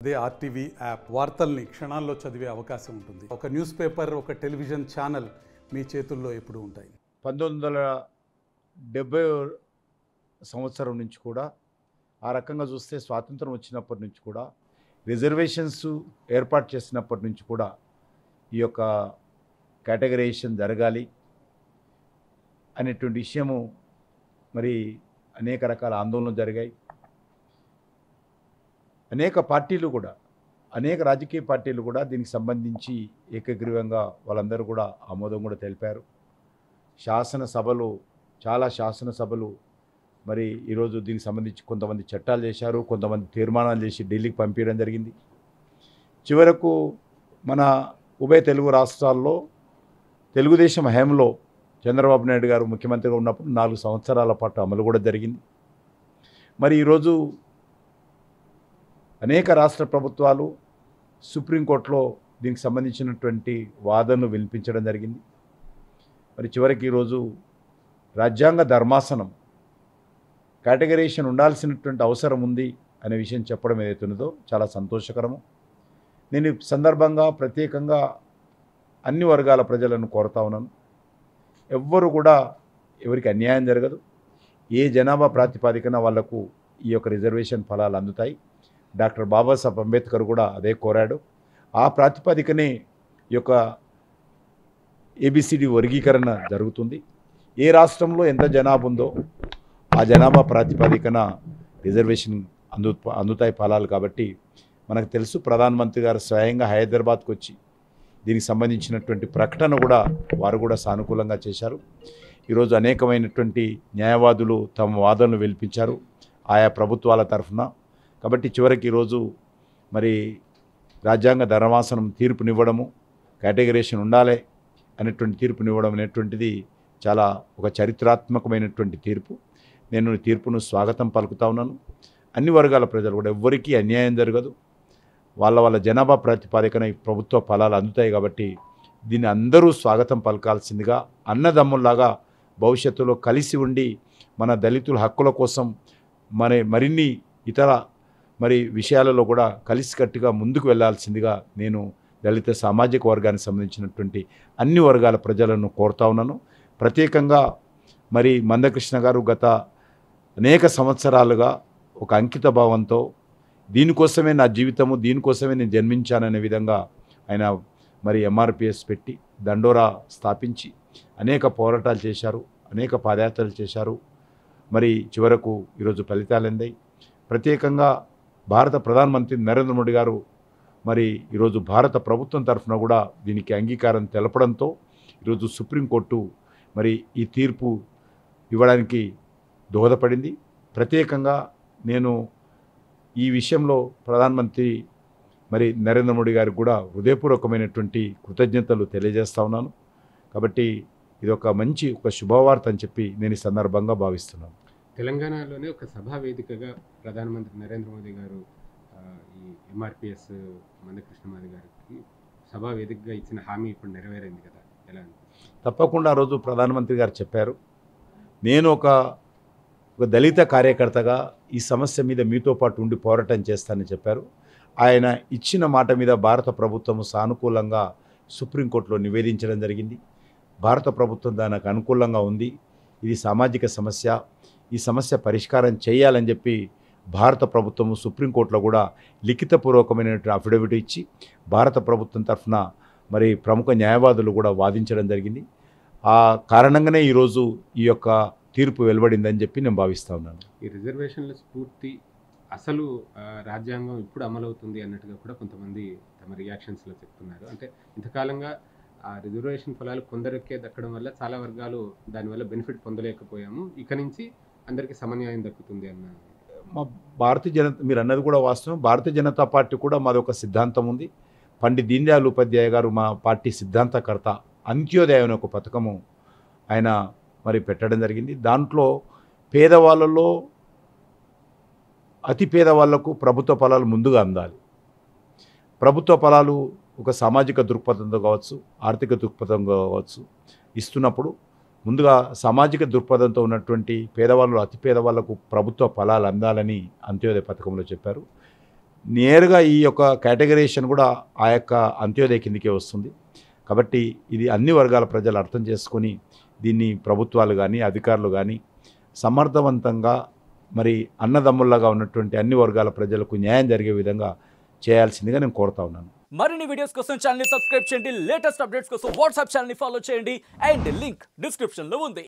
అదే RTV app వార్తల్ని క్షణాల్లో చదివే అవకాశం ఉంటుంది. ఒక న్యూస్ పేపర్, ఒక టెలివిజన్ ఛానల్ మీ చేతుల్లో ఎప్పుడూ ఉంటాయి. 1970 సంవత్సరం నుంచి కూడా ఆ రకంగా చూస్తే స్వాతంత్రం వచ్చినప్పటి నుంచి కూడా రిజర్వేషన్స్ ఏర్పాటు చేసినప్పటి నుంచి కూడా ఈ యొక్క కేటగరైజేషన్ జరగాలి అనేటువంటి విషయము మరి అనేక రకాల ఆందోళనలు జరిగాయి. అనేక పార్టీలు కూడా, అనేక రాజకీయ పార్టీలు కూడా దీనికి సంబంధించి ఏకగ్రీవంగా వాళ్ళందరూ కూడా ఆమోదం కూడా తెలిపారు. శాసనసభలు, చాలా శాసనసభలు మరి ఈరోజు దీనికి సంబంధించి కొంతమంది చట్టాలు చేశారు, కొంతమంది తీర్మానాలు చేసి ఢిల్లీకి పంపించడం జరిగింది. చివరకు మన ఉభయ తెలుగు రాష్ట్రాల్లో తెలుగుదేశం హయాంలో చంద్రబాబు నాయుడు గారు ముఖ్యమంత్రిగా ఉన్నప్పుడు 4 సంవత్సరాల పాటు అమలు కూడా జరిగింది. మరి ఈరోజు అనేక రాష్ట్ర ప్రభుత్వాలు సుప్రీంకోర్టులో దీనికి సంబంధించినటువంటి వాదనలు వినిపించడం జరిగింది. మరి చివరికి ఈరోజు రాజ్యాంగ ధర్మాసనం కేటగరైజేషన్ ఉండాల్సినటువంటి అవసరం ఉంది అనే విషయం చెప్పడం ఏదైతున్నదో చాలా సంతోషకరము. నేను ఈ సందర్భంగా ప్రత్యేకంగా అన్ని వర్గాల ప్రజలను కోరుతా ఉన్నాను. ఎవ్వరు కూడా ఎవరికి అన్యాయం జరగదు. ఏ జనాభా ప్రాతిపదికన వాళ్లకు ఈ యొక్క రిజర్వేషన్ ఫలాలు అందుతాయి. డాక్టర్ బాబాసాహెబ్ అంబేద్కర్ కూడా అదే కోరాడు. ఆ ప్రాతిపదికనే ఈ యొక్క ఏబిసిడి వర్గీకరణ జరుగుతుంది. ఏ రాష్ట్రంలో ఎంత జనాభా ఉందో ఆ జనాభా ప్రాతిపదికన రిజర్వేషన్ అందుతాయి ఫలాలు. కాబట్టి మనకు తెలుసు, ప్రధానమంత్రి గారు స్వయంగా హైదరాబాద్కు వచ్చి దీనికి సంబంధించినటువంటి ప్రకటన కూడా వారు కూడా సానుకూలంగా చేశారు. ఈరోజు అనేకమైనటువంటి న్యాయవాదులు తమ వాదనలు వినిపించారు ఆయా ప్రభుత్వాల తరఫున. కాబట్టి చివరికి ఈరోజు మరి రాజ్యాంగ ధర్మాసనం తీర్పునివ్వడము, కేటగరైజేషన్ ఉండాలి అనేటువంటి తీర్పునివ్వడం అనేటువంటిది చాలా ఒక చరిత్రాత్మకమైనటువంటి తీర్పు. నేను ఈ తీర్పును స్వాగతం పలుకుతా ఉన్నాను. అన్ని వర్గాల ప్రజలు కూడా ఎవ్వరికీ అన్యాయం జరగదు. వాళ్ళ జనాభా ప్రాతిపదికన ఈ ప్రభుత్వ ఫలాలు అందుతాయి. కాబట్టి దీన్ని అందరూ స్వాగతం పలకాల్సిందిగా, అన్నదమ్ముల్లాగా భవిష్యత్తులో కలిసి ఉండి మన దళితుల హక్కుల కోసం మరిన్ని ఇతర విషయాలలో కూడా కలిసికట్టుగా ముందుకు వెళ్లాల్సిందిగా నేను దళిత సామాజిక వర్గానికి సంబంధించినటువంటి అన్ని వర్గాల ప్రజలను కోరుతా ఉన్నాను. ప్రత్యేకంగా మందకృష్ణ గారు గత అనేక సంవత్సరాలుగా ఒక అంకిత భావంతో దీనికోసమే నా జీవితము, దీనికోసమే నేను జన్మించాననే విధంగా ఆయన ఎంఆర్పిఎస్ పెట్టి దండోరా స్థాపించి అనేక పోరాటాలు చేశారు, అనేక పాదయాత్రలు చేశారు. చివరకు ఈరోజు ఫలితాలు అందాయి. ప్రత్యేకంగా భారత ప్రధానమంత్రి నరేంద్ర మోడీ గారు ఈరోజు భారత ప్రభుత్వం తరఫున కూడా దీనికి అంగీకారం తెలపడంతో ఈరోజు సుప్రీంకోర్టు ఈ తీర్పు ఇవ్వడానికి దోహదపడింది. ప్రత్యేకంగా నేను ఈ విషయంలో ప్రధానమంత్రి నరేంద్ర మోడీ గారికి కూడా హృదయపూర్వకమైనటువంటి కృతజ్ఞతలు తెలియజేస్తా ఉన్నాను. కాబట్టి ఇది ఒక మంచి శుభవార్త అని చెప్పి నేను ఈ సందర్భంగా భావిస్తున్నాను. తెలంగాణలోనే ఒక సభా వేదికగా ప్రధానమంత్రి నరేంద్ర మోదీ గారు ఈ ఎంఆర్పిఎస్ మందకృష్ణమాది గారికి సభా వేదికగా ఇచ్చిన హామీ ఇప్పుడు నెరవేరింది కదా, ఎలా? తప్పకుండా ఆ రోజు ప్రధానమంత్రి గారు చెప్పారు, నేను ఒక దళిత కార్యకర్తగా ఈ సమస్య మీద మీతో పాటు ఉండి పోరాటం చేస్తానని చెప్పారు. ఆయన ఇచ్చిన మాట మీద భారత ప్రభుత్వం సానుకూలంగా సుప్రీంకోర్టులో నివేదించడం జరిగింది. భారత ప్రభుత్వం దానికి అనుకూలంగా ఉంది. ఇది సామాజిక సమస్య, ఈ సమస్య పరిష్కారం చేయాలని చెప్పి భారత ప్రభుత్వం సుప్రీంకోర్టులో కూడా లిఖితపూర్వకమైనటువంటి అఫిడవిట్ ఇచ్చి భారత ప్రభుత్వం తరఫున ప్రముఖ న్యాయవాదులు కూడా వాదించడం జరిగింది. ఆ కారణంగానే ఈరోజు ఈ యొక్క తీర్పు వెలువడిందని చెప్పి నేను భావిస్తూ ఉన్నాను. ఈ రిజర్వేషన్ల స్ఫూర్తి అసలు రాజ్యాంగం ఇప్పుడు అమలవుతుంది అన్నట్టుగా కూడా కొంతమంది తమ రియాక్షన్స్లో చెప్తున్నారు. అంటే ఇంతకాలంగా ఆ రిజర్వేషన్ ఫలాలు కొందరికే దక్కడం వల్ల చాలా వర్గాలు దానివల్ల బెనిఫిట్ పొందలేకపోయాము, ఇక నుంచి అందరికీ సమన్యాయం దక్కుతుంది అన్న మా భారతీయ జనతా, మీరు అన్నది కూడా వాస్తవం. భారతీయ జనతా పార్టీ కూడా మాది ఒక సిద్ధాంతం ఉంది. పండిత్ దీన్ దయాళ్ ఉపాధ్యాయ గారు మా పార్టీ సిద్ధాంతకర్త. అంత్యోదయ అనే ఒక పథకము ఆయన పెట్టడం జరిగింది. దాంట్లో పేదవాళ్ళలో అతి పేదవాళ్లకు ప్రభుత్వ ఫలాలు ముందుగా అందాలి. ప్రభుత్వ ఫలాలు ఒక సామాజిక దృక్పథంతో కావచ్చు, ఆర్థిక దృక్పథంతో కావచ్చు ఇస్తున్నప్పుడు ముందుగా సామాజిక దృక్పథంతో ఉన్నటువంటి పేదవాళ్ళు, అతి పేదవాళ్లకు ప్రభుత్వ ఫలాలు అందాలని అంత్యోదయ పథకంలో చెప్పారు. నేరుగా ఈ యొక్క కేటగరైజేషన్ కూడా ఆ యొక్క అంత్యోదయ కిందికే వస్తుంది. కాబట్టి ఇది అన్ని వర్గాల ప్రజలు అర్థం చేసుకొని దీన్ని ప్రభుత్వాలు కానీ అధికారులు కానీ సమర్థవంతంగా మరి అన్నదమ్ముల్లాగా ఉన్నటువంటి అన్ని వర్గాల ప్రజలకు న్యాయం జరిగే విధంగా చేయాల్సిందిగా నేను కోరుతా ఉన్నాను. మరిన్ని వీడియోస్ కోసం ఛానల్ ని సబ్స్క్రైబ్ చేయండి, లేటెస్ట్ అప్డేట్స్ కోసం వాట్సాప్ ఛానల్ ని ఫాలో చేయండి అండ్ లింక్ డిస్క్రిప్షన్ లో ఉంది.